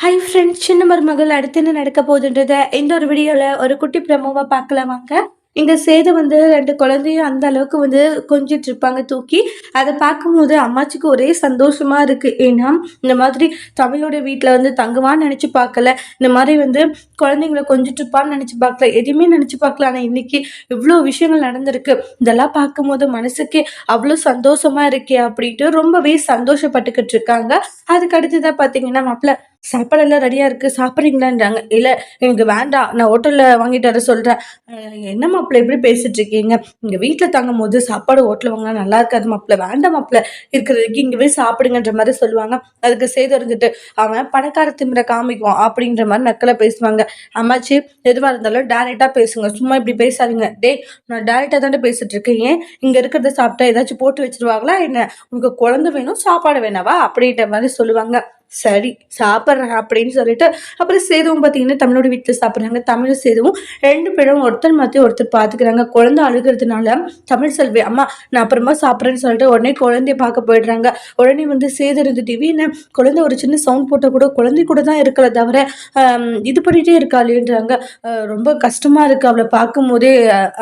Hi friends, சின்ன மருமகள் அடுத்து என்ன நடக்க போகுதுன்றத இந்த ஒரு வீடியோவில் ஒரு குட்டி ப்ரமோவா பார்க்கலாம் வாங்க. இங்க சேது வந்து 2 குழந்தையும் அந்த அளவுக்கு வந்து கொஞ்சிட்டு இருப்பாங்க தூக்கி. அதை பார்க்கும்போது அம்மாச்சிக்கு ஒரே சந்தோஷமா இருக்கு. ஏன்னா இந்த மாதிரி தமிழோட வீட்டில் வந்து தங்குவான்னு நினச்சி பார்க்கல. இந்த மாதிரி வந்து குழந்தைங்கள கொஞ்சிட்டு இருப்பான்னு நினச்சி பார்க்கல. எதுவுமே நினச்சி பார்க்கல. ஆனால் இன்னைக்கு இவ்வளோ விஷயங்கள் நடந்திருக்கு. இதெல்லாம் பார்க்கும்போது மனசுக்கே அவ்வளோ சந்தோஷமா இருக்கே அப்படின்ட்டு ரொம்பவே சந்தோஷப்பட்டுக்கிட்டு இருக்காங்க. அதுக்கு அடுத்ததான் பார்த்தீங்கன்னா மாப்பிள்ள சாப்பாடெல்லாம் ரெடியாக இருக்குது சாப்பிட்றீங்களான்றாங்க. இல்லை எனக்கு வேண்டாம், நான் ஹோட்டலில் வாங்கிட்டு வர சொல்கிறேன். என்ன மாப்பிள்ள எப்படி பேசிட்டு இருக்கீங்க? இங்கே வீட்டில் தங்கும் போது சாப்பாடு ஹோட்டலில் வாங்கினா நல்லா இருக்காது மாப்பிள்ள, வேண்டாம் மாப்பிள்ள, இருக்கிறதுக்கு இங்கே போய் சாப்பிடுங்கன்ற மாதிரி சொல்லுவாங்க. அதுக்கு சேது இருந்துட்டு அவன் பணக்கார திமிர காமிக்குவான் அப்படின்ற மாதிரி நக்கலை பேசுவாங்க. அம்மாச்சி எதுவாக இருந்தாலும் டேரெக்டாக பேசுங்க, சும்மா இப்படி பேசாதீங்க. நான் டேரெக்டாக தானே பேசிட்டு இருக்கேன். ஏன் இங்கே இருக்கிறத சாப்பிட்டா ஏதாச்சும் போட்டு வச்சிருவாங்களா என்ன? உங்களுக்கு குழந்தை வேணும் சாப்பாடு வேணாவா அப்படின்ற மாதிரி சொல்லுவாங்க. சரி சாப்பிட்றேன் அப்படின்னு சொல்லிட்டு அப்புறம் சேதுவும் பார்த்தீங்கன்னா தமிழோட வீட்டில் சாப்பிட்றாங்க. தமிழும் சேதுவும் 2 பேரும் ஒருத்தர் மாற்றி ஒருத்தர் பார்த்துக்கிறாங்க. குழந்தை அழுகிறதுனால தமிழ் செல்வி அம்மா நான் அப்புறமா சாப்பிட்றேன்னு சொல்லிட்டு உடனே குழந்தைய பார்க்க போயிடுறாங்க. உடனே வந்து சேது இருந்து டிவின்னு குழந்தை ஒரு சின்ன சவுண்ட் போட்டால் கூட குழந்தை கூட தான் இருக்கல தவிர இது பண்ணிகிட்டே இருக்காளேன்றாங்க. ரொம்ப கஷ்டமாக இருக்குது அவளை பார்க்கும் போதே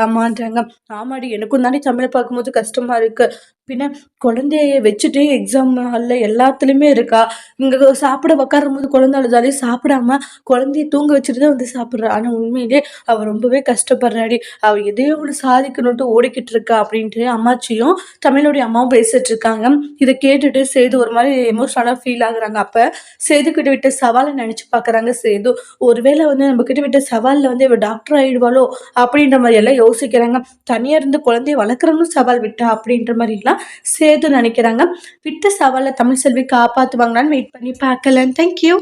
அம்மான்றாங்க. ஆமாடி எனக்கும் தானே தமிழை பார்க்கும்போது கஷ்டமாக இருக்குது. பின்ன குழந்தைய வச்சுட்டு எக்ஸாம் ஹாலில் எல்லாத்துலேயுமே இருக்கா. இங்கே சாப்பிட உக்காரும்போது குழந்தை அழுதாலே சாப்பிடாம குழந்தைய தூங்க வச்சுட்டு தான் வந்து சாப்பிட்றா. ஆனால் உண்மையிலே அவள் ரொம்பவே கஷ்டப்படுறாடி. அவள் எதையோ ஒன்று சாதிக்கணுன்ட்டு ஓடிக்கிட்டு இருக்கா அப்படின்ட்டு அம்மாச்சியும் தமிழுடைய அம்மாவும் பேசிட்டு இருக்காங்க. இதை கேட்டுட்டு சேது ஒரு மாதிரி எமோஷனலாக ஃபீல் ஆகுறாங்க. அப்போ சேதுக்கிட்ட விட்ட சவாலை நினச்சி பார்க்குறாங்க சேது. ஒருவேளை வந்து நம்ம கிட்ட விட்ட சவாலில் வந்து இவள் டாக்டர் ஆகிடுவாளோ அப்படின்ற மாதிரி எல்லாம் யோசிக்கிறாங்க. தனியாக இருந்து குழந்தைய வளர்க்குறவங்களும் சவால் விட்டா அப்படின்ற மாதிரிலாம் சேது நினைக்கிறாங்க. விட்ட சவாலை தமிழ் செல்வி காப்பாற்றுவாங்களான்னு வெயிட் பண்ணி பார்க்கலாம். தேங்க்யூ.